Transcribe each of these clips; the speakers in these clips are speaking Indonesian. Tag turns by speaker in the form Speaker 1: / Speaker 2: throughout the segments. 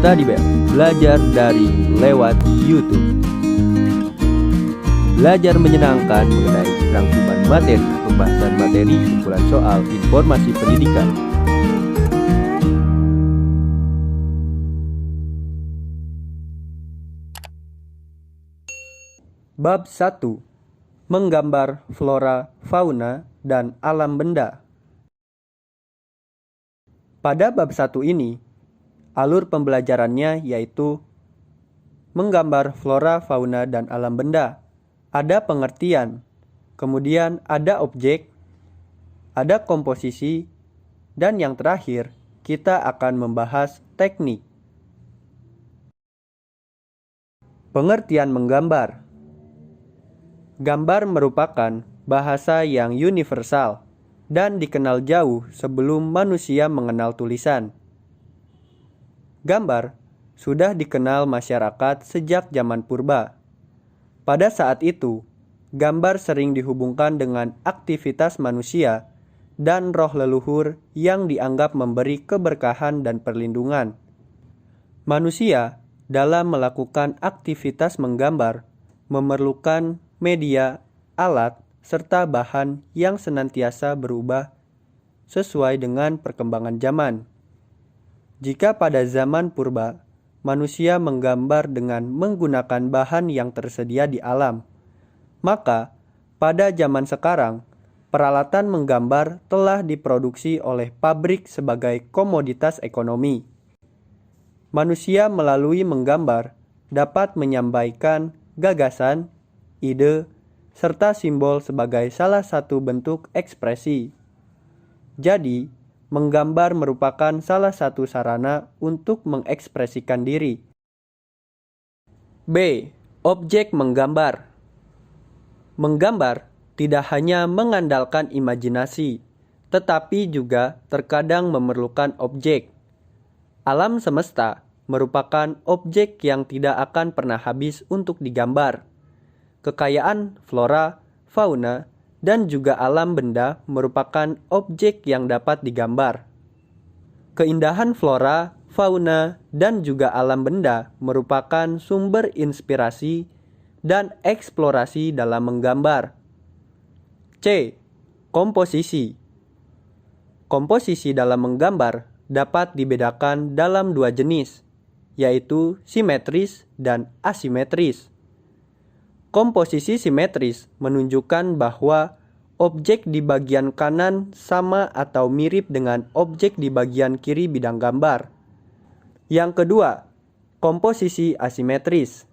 Speaker 1: Study Bell, belajar daring lewat YouTube. Belajar menyenangkan mengenai rangkuman materi, pembahasan materi, kumpulan soal, informasi pendidikan. Bab 1. Menggambar flora, fauna, dan alam benda. Pada bab 1 ini, alur pembelajarannya yaitu menggambar flora, fauna, dan alam benda. Ada pengertian, kemudian ada objek, ada komposisi, dan yang terakhir, kita akan membahas teknik. Pengertian menggambar. Gambar merupakan bahasa yang universal dan dikenal jauh sebelum manusia mengenal tulisan. Gambar sudah dikenal masyarakat sejak zaman purba. Pada saat itu, gambar sering dihubungkan dengan aktivitas manusia dan roh leluhur yang dianggap memberi keberkahan dan perlindungan. Manusia dalam melakukan aktivitas menggambar memerlukan media, alat, serta bahan yang senantiasa berubah sesuai dengan perkembangan zaman. Jika pada zaman purba, manusia menggambar dengan menggunakan bahan yang tersedia di alam, maka pada zaman sekarang, peralatan menggambar telah diproduksi oleh pabrik sebagai komoditas ekonomi. Manusia melalui menggambar dapat menyampaikan gagasan, ide, serta simbol sebagai salah satu bentuk ekspresi. Jadi, menggambar merupakan salah satu sarana untuk mengekspresikan diri. B. Objek menggambar. Menggambar tidak hanya mengandalkan imajinasi, tetapi juga terkadang memerlukan objek. Alam semesta merupakan objek yang tidak akan pernah habis untuk digambar. Kekayaan flora, fauna, dan juga alam benda merupakan objek yang dapat digambar. Keindahan flora, fauna, dan juga alam benda merupakan sumber inspirasi dan eksplorasi dalam menggambar. C. Komposisi. Komposisi dalam menggambar dapat dibedakan dalam dua jenis, yaitu simetris dan asimetris. Komposisi simetris menunjukkan bahwa objek di bagian kanan sama atau mirip dengan objek di bagian kiri bidang gambar. Yang kedua, komposisi asimetris.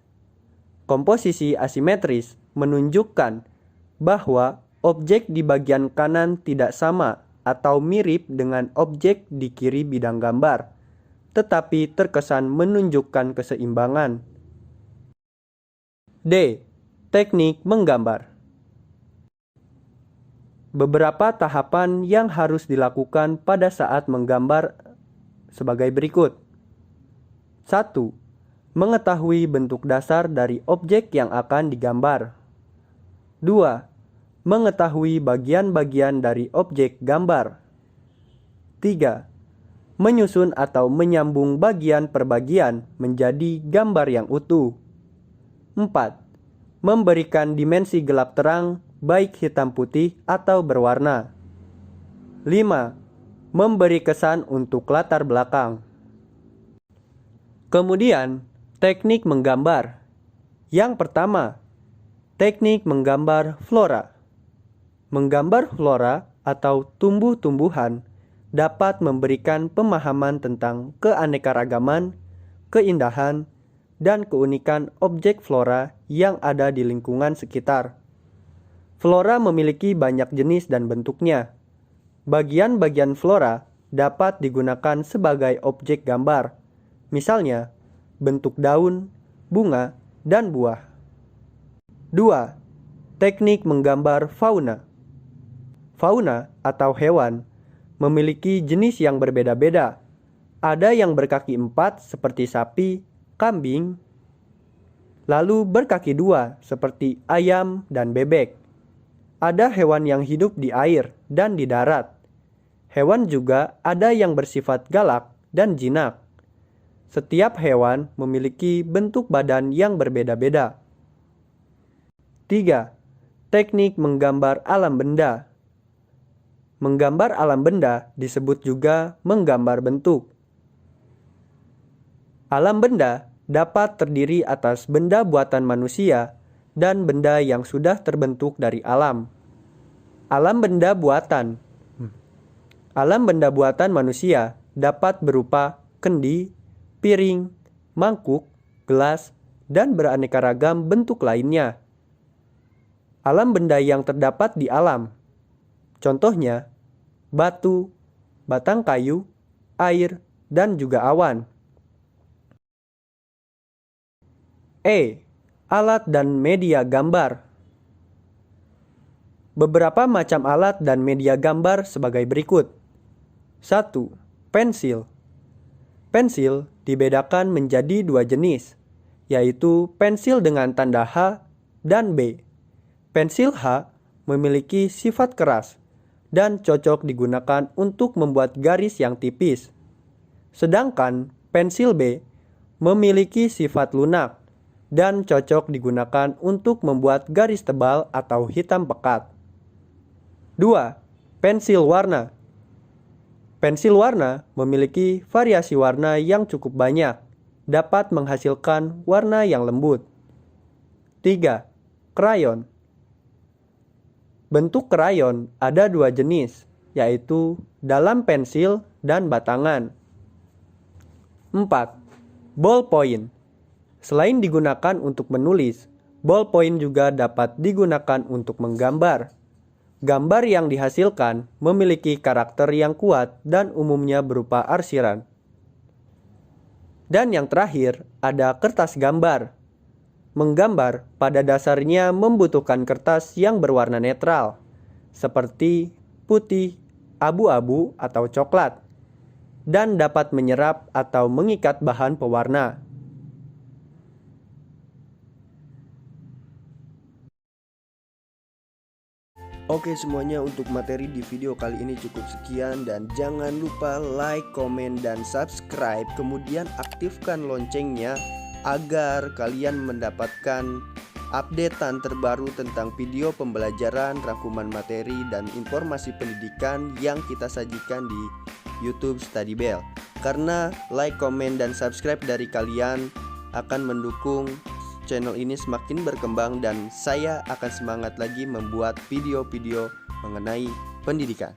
Speaker 1: Komposisi asimetris menunjukkan bahwa objek di bagian kanan tidak sama atau mirip dengan objek di kiri bidang gambar, tetapi terkesan menunjukkan keseimbangan. D. Teknik menggambar. Beberapa tahapan yang harus dilakukan pada saat menggambar sebagai berikut. 1. Mengetahui bentuk dasar dari objek yang akan digambar. 2. Mengetahui bagian-bagian dari objek gambar. 3. Menyusun atau menyambung bagian per bagian menjadi gambar yang utuh. 4. Memberikan dimensi gelap terang, baik hitam putih atau berwarna. 5. Memberi kesan untuk latar belakang. Kemudian, teknik menggambar. Yang pertama, teknik menggambar flora. Menggambar flora atau tumbuh-tumbuhan dapat memberikan pemahaman tentang keanekaragaman, keindahan, dan keunikan objek flora yang ada di lingkungan sekitar. Flora memiliki banyak jenis dan bentuknya. Bagian-bagian flora dapat digunakan sebagai objek gambar, misalnya bentuk daun, bunga, dan buah. 2. Teknik menggambar fauna. Fauna atau hewan memiliki jenis yang berbeda-beda. Ada yang berkaki 4 seperti sapi, kambing, lalu berkaki 2 seperti ayam dan bebek. Ada hewan yang hidup di air dan di darat. Hewan juga ada yang bersifat galak dan jinak. Setiap hewan memiliki bentuk badan yang berbeda-beda. 3. Teknik menggambar alam benda. Menggambar alam benda disebut juga menggambar bentuk. Alam benda dapat terdiri atas benda buatan manusia dan benda yang sudah terbentuk dari alam. Alam benda buatan. Alam benda buatan manusia dapat berupa kendi, piring, mangkuk, gelas, dan beraneka ragam bentuk lainnya. Alam benda yang terdapat di alam, contohnya batu, batang kayu, air, dan juga awan. Alat dan media gambar. Beberapa macam alat dan media gambar sebagai berikut. 1. Pensil. Pensil dibedakan menjadi dua jenis, yaitu pensil dengan tanda H dan B. Pensil H memiliki sifat keras dan cocok digunakan untuk membuat garis yang tipis. Sedangkan pensil B memiliki sifat lunak dan cocok digunakan untuk membuat garis tebal atau hitam pekat. 2. Pensil warna. Pensil warna memiliki variasi warna yang cukup banyak, dapat menghasilkan warna yang lembut. 3. Krayon. Bentuk krayon ada dua jenis, yaitu dalam pensil dan batangan. 4. Ballpoint. Selain digunakan untuk menulis, ballpoint juga dapat digunakan untuk menggambar. Gambar yang dihasilkan memiliki karakter yang kuat dan umumnya berupa arsiran. Dan yang terakhir, ada kertas gambar. Menggambar pada dasarnya membutuhkan kertas yang berwarna netral, seperti putih, abu-abu, atau coklat, dan dapat menyerap atau mengikat bahan pewarna. Oke semuanya, untuk materi di video kali ini cukup sekian, dan jangan lupa like, komen, dan subscribe. Kemudian aktifkan loncengnya agar kalian mendapatkan updatean terbaru tentang video pembelajaran, rangkuman materi, dan informasi pendidikan yang kita sajikan di YouTube Study Bell. Karena like, komen, dan subscribe dari kalian akan mendukung channel ini semakin berkembang, dan saya akan semangat lagi membuat video-video mengenai pendidikan.